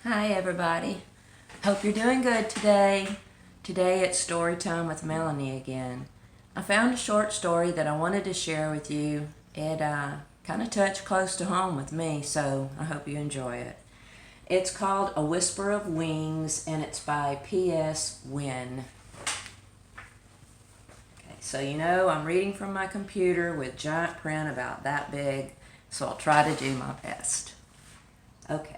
Hi everybody. Hope you're doing good today. Today it's story time with Melanie again. I found a short story that I wanted to share with you. It kind of touched close to home with me, so I hope you enjoy it. It's called A Whisper of Wings, and it's by P.S.Winn. Okay, so you know I'm reading from my computer with giant print about that big, so I'll try to do my best. Okay.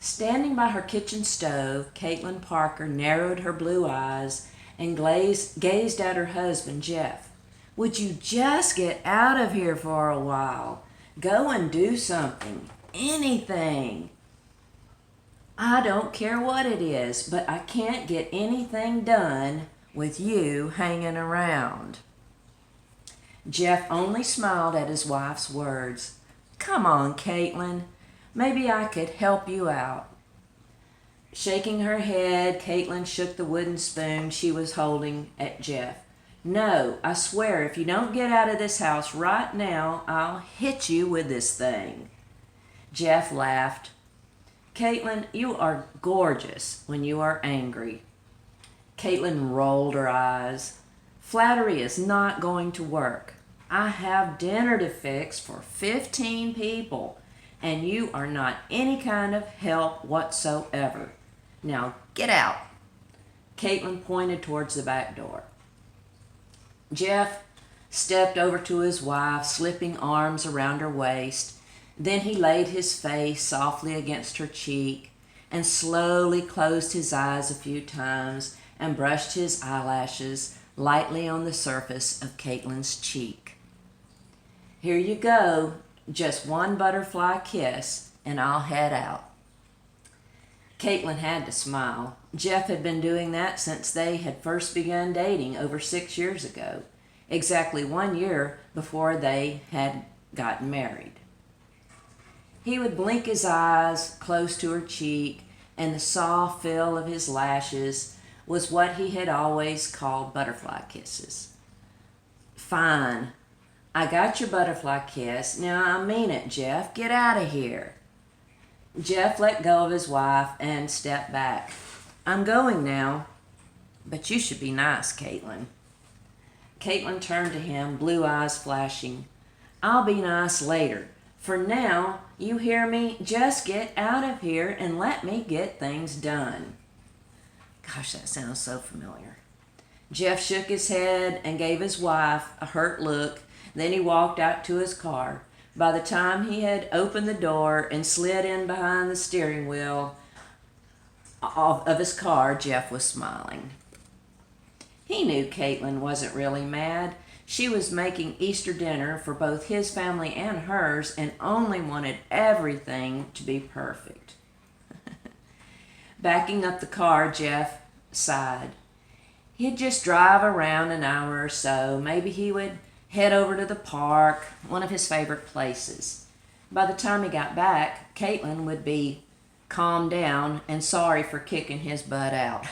Standing by her kitchen stove, Caitlin Parker narrowed her blue eyes and gazed at her husband, Jeff. Would you just get out of here for a while? Go and do something. Anything. I don't care what it is, but I can't get anything done with you hanging around. Jeff only smiled at his wife's words. Come on, Caitlin. Maybe I could help you out. Shaking her head, Caitlin shook the wooden spoon she was holding at Jeff. No, I swear if you don't get out of this house right now, I'll hit you with this thing. Jeff laughed. Caitlin, you are gorgeous when you are angry. Caitlin rolled her eyes. Flattery is not going to work. I have dinner to fix for 15 people. And you are not any kind of help whatsoever. Now get out. Caitlin pointed towards the back door. Jeff stepped over to his wife, slipping arms around her waist. Then he laid his face softly against her cheek and slowly closed his eyes a few times and brushed his eyelashes lightly on the surface of Caitlin's cheek. Here you go. Just one butterfly kiss, and I'll head out. Caitlin had to smile. Jeff had been doing that since they had first begun dating over 6 years ago, exactly 1 year before they had gotten married. He would blink his eyes close to her cheek, and the soft feel of his lashes was what he had always called butterfly kisses. Fine. I got your butterfly kiss. Now I mean it, Jeff. Get out of here. Jeff let go of his wife and stepped back. I'm going now, but you should be nice, Caitlin. Caitlin turned to him, blue eyes flashing. I'll be nice later. For now, you hear me? Just get out of here and let me get things done. Gosh, that sounds so familiar. Jeff shook his head and gave his wife a hurt look. Then he walked out to his car. By the time he had opened the door and slid in behind the steering wheel of his car, Jeff was smiling. He knew Caitlin wasn't really mad. She was making Easter dinner for both his family and hers and only wanted everything to be perfect. Backing up the car, Jeff sighed. He'd just drive around an hour or so. Maybe he would head over to the park, one of his favorite places. By the time he got back, Caitlin would be calmed down and sorry for kicking his butt out.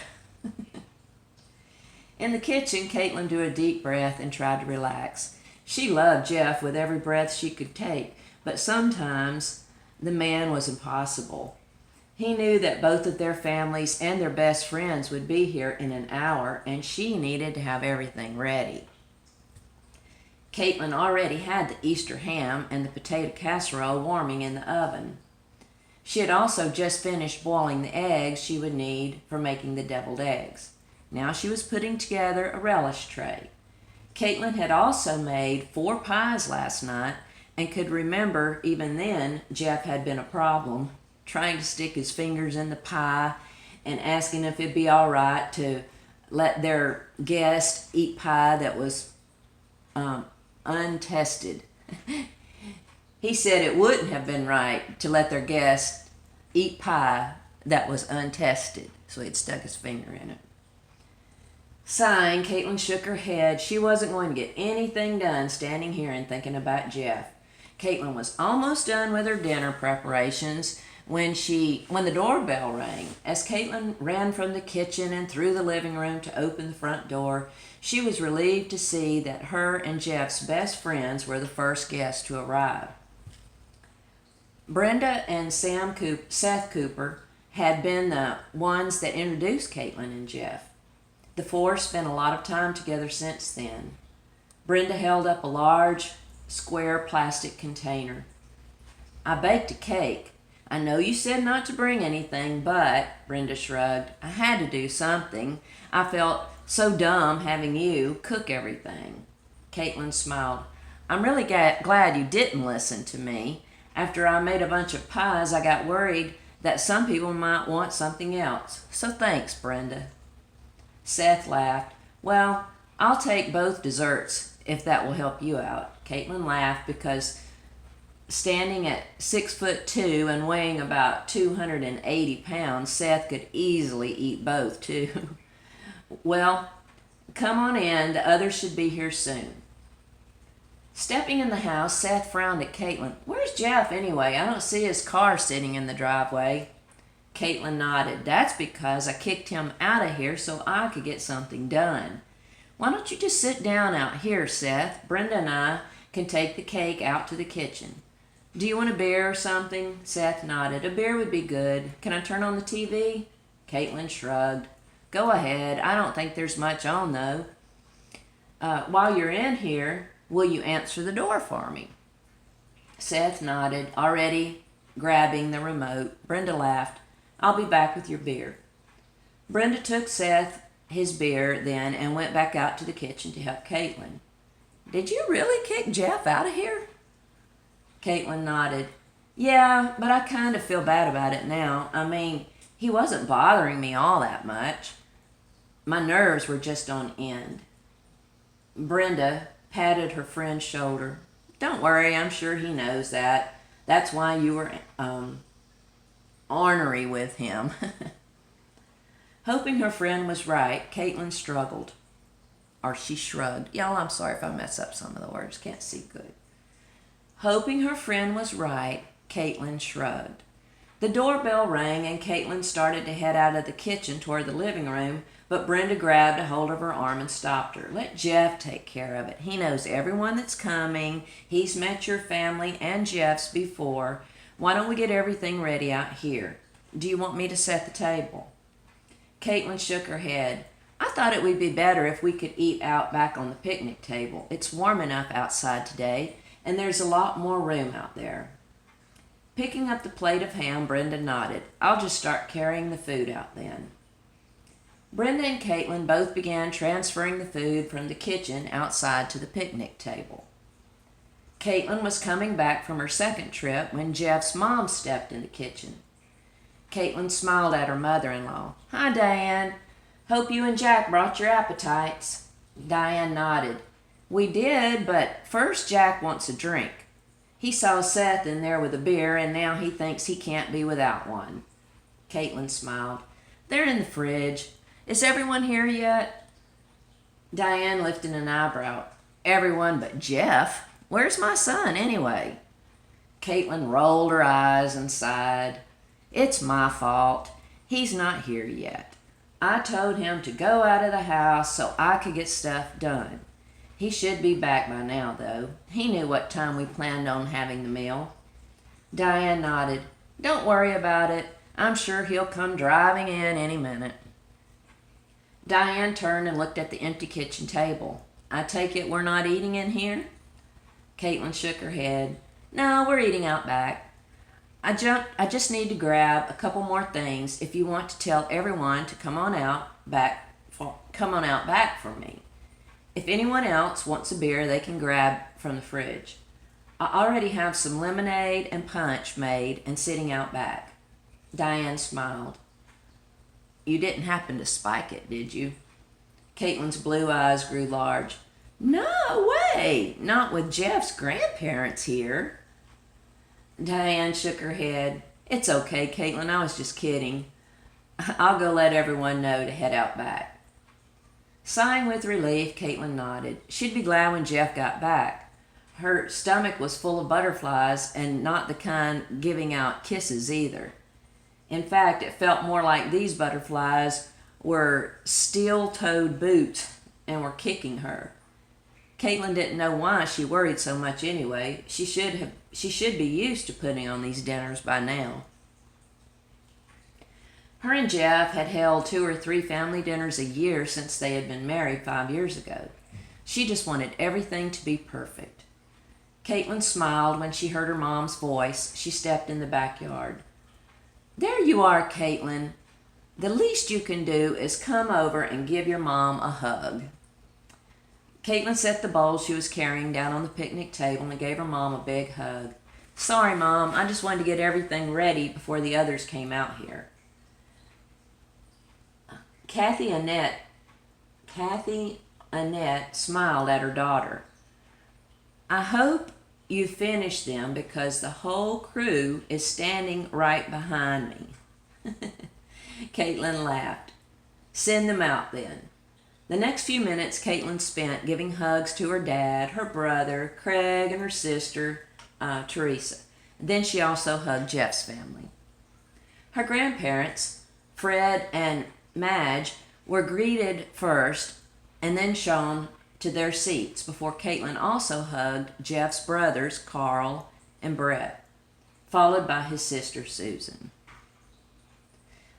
In the kitchen, Caitlin drew a deep breath and tried to relax. She loved Jeff with every breath she could take, but sometimes the man was impossible. He knew that both of their families and their best friends would be here in an hour, and she needed to have everything ready. Caitlin already had the Easter ham and the potato casserole warming in the oven. She had also just finished boiling the eggs she would need for making the deviled eggs. Now she was putting together a relish tray. Caitlin had also made 4 pies last night and could remember even then Jeff had been a problem, trying to stick his fingers in the pie and asking if it'd be all right to let their guest eat pie that was untested. He said it wouldn't have been right to let their guest eat pie that was untested, so he'd stuck his finger in it. Sighing, Caitlin shook her head. She wasn't going to get anything done standing here and thinking about Jeff. Caitlin was almost done with her dinner preparations when the doorbell rang. As Caitlin ran from the kitchen and through the living room to open the front door, she was relieved to see that her and Jeff's best friends were the first guests to arrive. Brenda and Seth Cooper had been the ones that introduced Caitlin and Jeff. The four spent a lot of time together since then. Brenda held up a large, square plastic container. "I baked a cake. I know you said not to bring anything, but," Brenda shrugged, "I had to do something. I felt so dumb having you cook everything." Caitlin smiled. "I'm really glad you didn't listen to me. After I made a bunch of pies, I got worried that some people might want something else. So thanks, Brenda." Seth laughed. "Well, I'll take both desserts if that will help you out." Caitlin laughed because standing at 6'2" and weighing about 280 pounds, Seth could easily eat both too. "Well, come on in. The others should be here soon." Stepping in the house, Seth frowned at Caitlin. "Where's Jeff anyway? I don't see his car sitting in the driveway." Caitlin nodded. "That's because I kicked him out of here so I could get something done. Why don't you just sit down out here, Seth? Brenda and I can take the cake out to the kitchen." "Do you want a beer or something?" Seth nodded. "A beer would be good. Can I turn on the TV?" Caitlin shrugged. "Go ahead. I don't think there's much on, though. While you're in here, will you answer the door for me?" Seth nodded, already grabbing the remote. Brenda laughed. "I'll be back with your beer." Brenda took Seth his beer then and went back out to the kitchen to help Caitlin. "Did you really kick Jeff out of here?" Caitlin nodded. "Yeah, but I kind of feel bad about it now. I mean, he wasn't bothering me all that much. My nerves were just on end." Brenda patted her friend's shoulder. "Don't worry, I'm sure he knows that. That's why you were ornery with him." Hoping her friend was right, Caitlin struggled. Or she shrugged. Y'all, I'm sorry if I mess up some of the words. Can't see good. Hoping her friend was right, Caitlin shrugged. The doorbell rang and Caitlin started to head out of the kitchen toward the living room, but Brenda grabbed a hold of her arm and stopped her. "Let Jeff take care of it. He knows everyone that's coming. He's met your family and Jeff's before. Why don't we get everything ready out here? Do you want me to set the table?" Caitlin shook her head. "I thought it would be better if we could eat out back on the picnic table. It's warm enough outside today, and there's a lot more room out there." Picking up the plate of ham, Brenda nodded. "I'll just start carrying the food out then." Brenda and Caitlin both began transferring the food from the kitchen outside to the picnic table. Caitlin was coming back from her second trip when Jeff's mom stepped in the kitchen. Caitlin smiled at her mother-in-law. "Hi, Diane. Hope you and Jack brought your appetites." Diane nodded. "We did, but first Jack wants a drink. He saw Seth in there with a beer, and now he thinks he can't be without one." Caitlin smiled. "They're in the fridge. Is everyone here yet?" Diane lifted an eyebrow. "Everyone but Jeff? Where's my son, anyway?" Caitlin rolled her eyes and sighed. "It's my fault. He's not here yet. I told him to go out of the house so I could get stuff done. He should be back by now, though. He knew what time we planned on having the meal." Diane nodded. "Don't worry about it. I'm sure he'll come driving in any minute." Diane turned and looked at the empty kitchen table. "I take it we're not eating in here?" Caitlin shook her head. "No, we're eating out back. I just need to grab a couple more things if you want to tell everyone to come on out back for me. If anyone else wants a beer, they can grab from the fridge. I already have some lemonade and punch made and sitting out back." Diane smiled. "You didn't happen to spike it, did you?" Caitlin's blue eyes grew large. "No way! Not with Jeff's grandparents here." Diane shook her head. "It's okay, Caitlin. I was just kidding. I'll go let everyone know to head out back." Sighing with relief, Caitlin nodded. She'd be glad when Jeff got back. Her stomach was full of butterflies, and not the kind giving out kisses either. In fact, it felt more like these butterflies were steel-toed boots and were kicking her. Caitlin didn't know why she worried so much anyway. She should be used to putting on these dinners by now. Her and Jeff had held 2 or 3 family dinners a year since they had been married 5 years ago. She just wanted everything to be perfect. Caitlin smiled when she heard her mom's voice. She stepped in the backyard. "There you are, Caitlin. The least you can do is come over and give your mom a hug." Caitlin set the bowl she was carrying down on the picnic table and gave her mom a big hug. "Sorry, Mom, I just wanted to get everything ready before the others came out here." Kathy Annette smiled at her daughter. "I hope you finish them because the whole crew is standing right behind me." Caitlin laughed. "Send them out then." The next few minutes Caitlin spent giving hugs to her dad, her brother, Craig, and her sister, Teresa. Then she also hugged Jeff's family. Her grandparents, Fred and Madge, were greeted first and then shown to their seats before Caitlin also hugged Jeff's brothers, Carl and Brett, followed by his sister, Susan.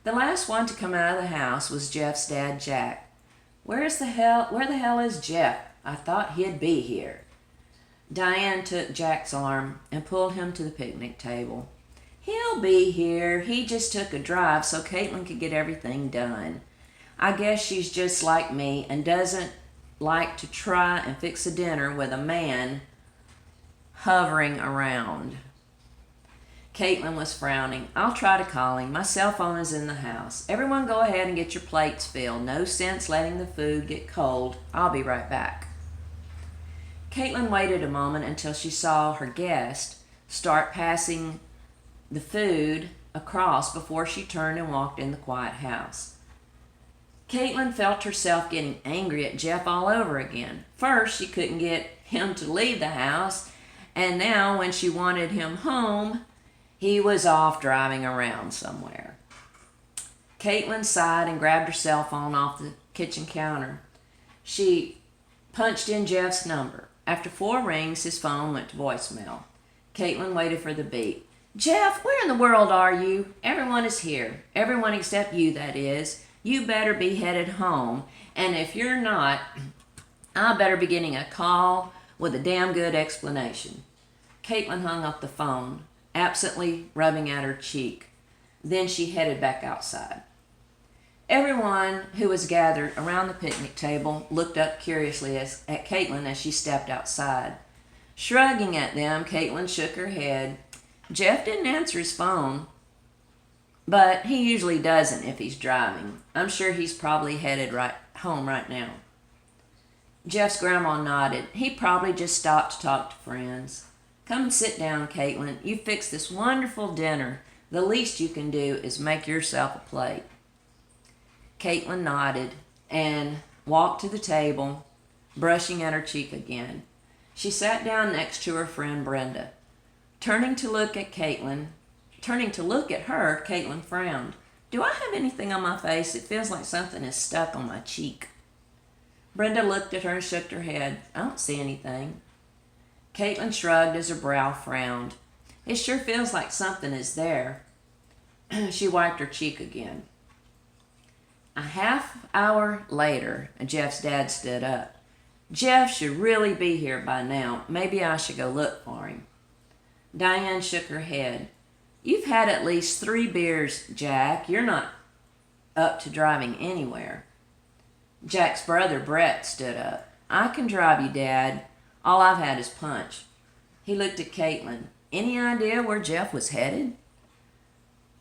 The last one to come out of the house was Jeff's dad, Jack. Where the hell is Jeff? I thought he'd be here." Diane took Jack's arm and pulled him to the picnic table. "He'll be here. He just took a drive so Caitlin could get everything done. I guess she's just like me and doesn't like to try and fix a dinner with a man hovering around." Caitlin was frowning. "I'll try to call him. My cell phone is in the house. Everyone go ahead and get your plates filled. No sense letting the food get cold. I'll be right back." Caitlin waited a moment until she saw her guest start passing the food across before she turned and walked in the quiet house. Caitlin felt herself getting angry at Jeff all over again. First, she couldn't get him to leave the house, and now when she wanted him home, he was off driving around somewhere. Caitlin sighed and grabbed her cell phone off the kitchen counter. She punched in Jeff's number. After 4 rings, his phone went to voicemail. Caitlin waited for the beep. "Jeff, where in the world are you? Everyone is here. Everyone except you, that is. You better be headed home. And if you're not, I better be getting a call with a damn good explanation." Caitlin hung up the phone, absently rubbing at her cheek. Then she headed back outside. Everyone who was gathered around the picnic table looked up curiously at Caitlin as she stepped outside. Shrugging at them, Caitlin shook her head. Jeff didn't answer his phone, but he usually doesn't if he's driving. I'm sure he's probably headed right home right now. Jeff's grandma nodded. He probably just stopped to talk to friends. "Come and sit down, Caitlin. You fixed this wonderful dinner. The least you can do is make yourself a plate." Caitlin nodded and walked to the table, brushing at her cheek again. She sat down next to her friend Brenda. Turning to look at her, Caitlin frowned. "Do I have anything on my face? It feels like something is stuck on my cheek." Brenda looked at her and shook her head. "I don't see anything." Caitlin shrugged as her brow frowned. "It sure feels like something is there." She wiped her cheek again. A half hour later, Jeff's dad stood up. "Jeff should really be here by now. Maybe I should go look for him." Diane shook her head. "You've had at least 3 beers, Jack. You're not up to driving anywhere." Jack's brother, Brett, stood up. "I can drive you, Dad. All I've had is punch." He looked at Caitlin. "Any idea where Jeff was headed?"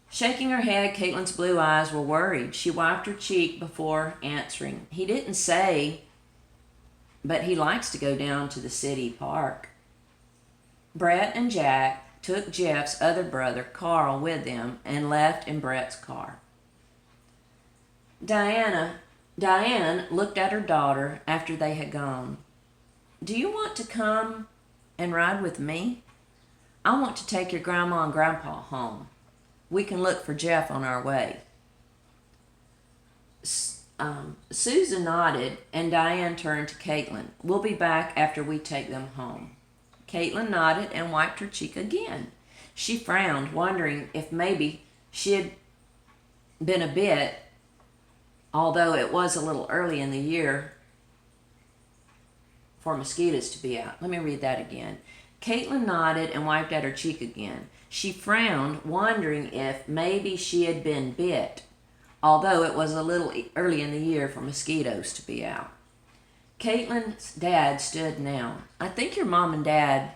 Shaking her head, Caitlin's blue eyes were worried. She wiped her cheek before answering. "He didn't say, but he likes to go down to the city park." Brett and Jack took Jeff's other brother, Carl, with them and left in Brett's car. Diane looked at her daughter after they had gone. "Do you want to come and ride with me? I want to take your grandma and grandpa home. We can look for Jeff on our way." Susan nodded, and Diane turned to Caitlin. We'll be back after we take them home. Caitlin nodded and wiped her cheek again. She frowned, wondering if maybe she had been a bit, although it was a little early in the year for mosquitoes to be out. Let me read that again. Caitlin nodded and wiped at her cheek again. She frowned, wondering if maybe she had been bit, although it was a little early in the year for mosquitoes to be out. Caitlin's dad stood now. I think your mom and dad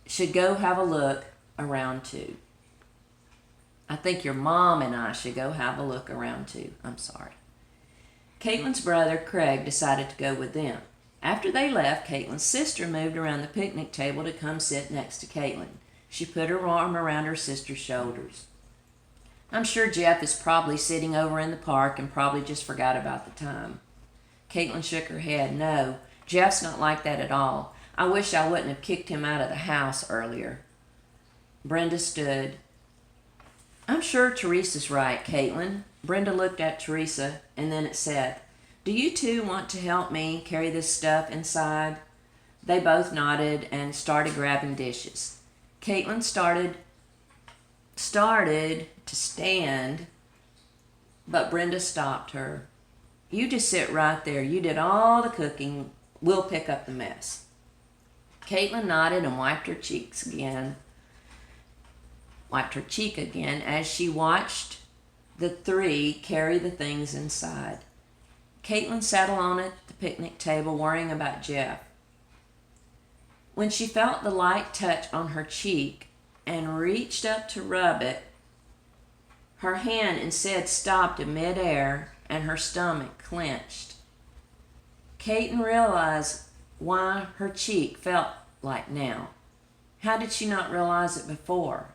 should go have a look around too. I think your mom and I should go have a look around too. I'm sorry. Caitlin's brother, Craig, decided to go with them. After they left, Caitlin's sister moved around the picnic table to come sit next to Caitlin. She put her arm around her sister's shoulders. I'm sure Jeff is probably sitting over in the park and probably just forgot about the time. Caitlin shook her head. No, Jeff's not like that at all. I wish I wouldn't have kicked him out of the house earlier. Brenda stood. I'm sure Teresa's right, Caitlin. Brenda looked at Teresa and then at Seth. Do you two want to help me carry this stuff inside? They both nodded and started grabbing dishes. Caitlin started to stand, but Brenda stopped her. You just sit right there. You did all the cooking. We'll pick up the mess. Caitlin nodded and wiped her cheek again as she watched the three carry the things inside. Caitlin sat alone at the picnic table worrying about Jeff. When she felt the light touch on her cheek and reached up to rub it, her hand instead stopped in midair and her stomach clenched. Caitlin realized why her cheek felt like now. How did she not realize it before?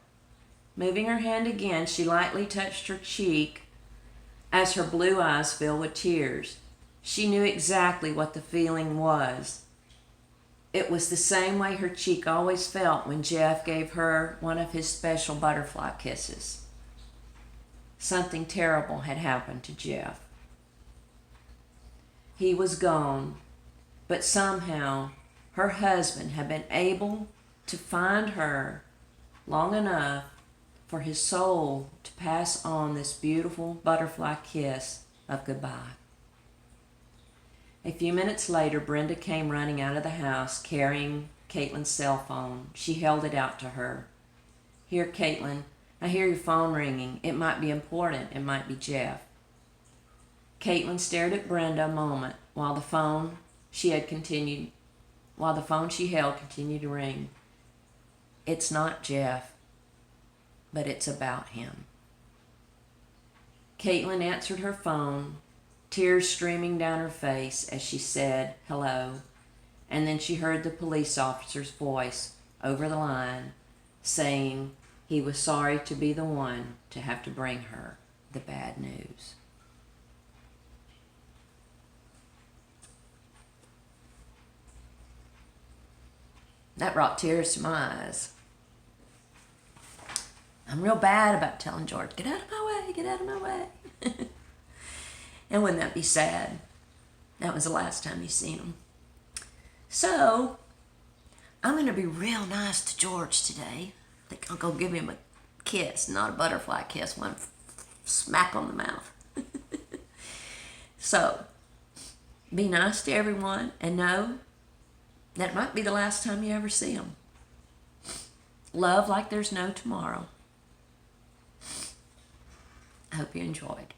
Moving her hand again, she lightly touched her cheek as her blue eyes filled with tears. She knew exactly what the feeling was. It was the same way her cheek always felt when Jeff gave her one of his special butterfly kisses. Something terrible had happened to Jeff. He was gone, but somehow her husband had been able to find her long enough for his soul to pass on this beautiful butterfly kiss of goodbye. A few minutes later, Brenda came running out of the house carrying Caitlin's cell phone. She held it out to her. Here, Caitlin, I hear your phone ringing. It might be important. It might be Jeff. Caitlin stared at Brenda a moment while the phone she held continued to ring. It's not Jeff, but it's about him. Caitlin answered her phone, tears streaming down her face as she said hello, and then she heard the police officer's voice over the line saying he was sorry to be the one to have to bring her the bad news. That brought tears to my eyes. I'm real bad about telling George, get out of my way, get out of my way. And wouldn't that be sad? That was the last time you seen him. So, I'm going to be real nice to George today. I think I'll go give him a kiss, not a butterfly kiss, one smack on the mouth. So, be nice to everyone and know that might be the last time you ever see him. Love like there's no tomorrow. I hope you enjoyed.